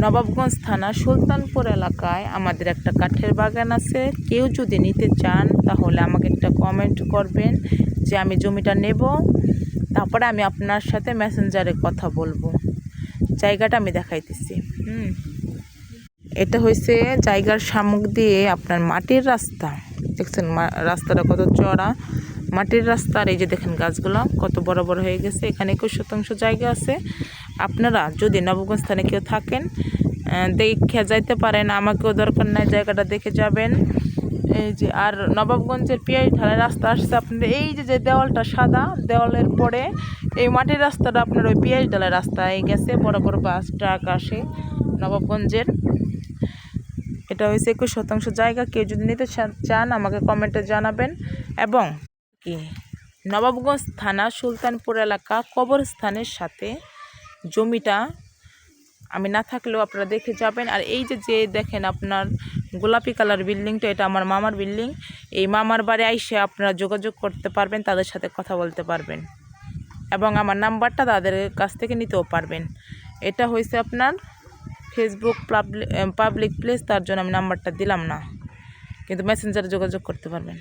নবাবগঞ্জ থানা সুলতানপুর এলাকায় আমাদের একটা কাঠের বাগান আছে। কেউ যদি নিতে চান তাহলে আমাকে একটা কমেন্ট করবেন যে আমি জমিটা নেব, তারপরে আমি আপনার সাথে মেসেঞ্জারে কথা বলবো। জায়গাটা আমি দেখাইতেছি। এটা হয়েছে জায়গার সামুখ দিয়ে আপনার মাটির রাস্তা। দেখছেন রাস্তাটা কত চড়া, মাটির রাস্তা। আর এই যে দেখেন গাছগুলো কত বড় বড় হয়ে গেছে। এখানে 21% জায়গা আছে। আপনারা যদি নবাবগঞ্জ স্থানে কেউ থাকেন দেখে যাইতে পারেন, আমাকেও দরকার নাই, জায়গাটা দেখে যাবেন। এই যে আর নবাবগঞ্জের পিয়াজ ঢালাই রাস্তা আসছে আপনাদের, এই যে দেওয়ালটা সাদা, দেওয়ালের পরে এই মাটির রাস্তাটা আপনার ওই পিয়াজ ঢালাই রাস্তায় গেছে। বড় বড় বাস ট্রাক আসে নবাবগঞ্জের। এটা হয়েছে 21% জায়গা। কেউ যদি নিতে চান আমাকে কমেন্টে জানাবেন। এবং কি নবাবগঞ্জ থানা সুলতানপুর এলাকা কবরস্থানের সাথে জমিটা আমি না থাকলেও আপনারা দেখে যাবেন। আর এই যে দেখেন আপনার গোলাপি কালার বিল্ডিংটা, এটা আমার মামার বিল্ডিং। এই মামার বাড়ি আইসে আপনারা যোগাযোগ করতে পারবেন, তাদের সাথে কথা বলতে পারবেন এবং আমার নাম্বারটা তাদের কাছ থেকে নিতেও পারবেন। এটা হয়েছে আপনার ফেসবুক পাবলিক প্লেস, তার জন্য আমি নাম্বারটা দিলাম না, কিন্তু মেসেঞ্জারে যোগাযোগ করতে পারবেন।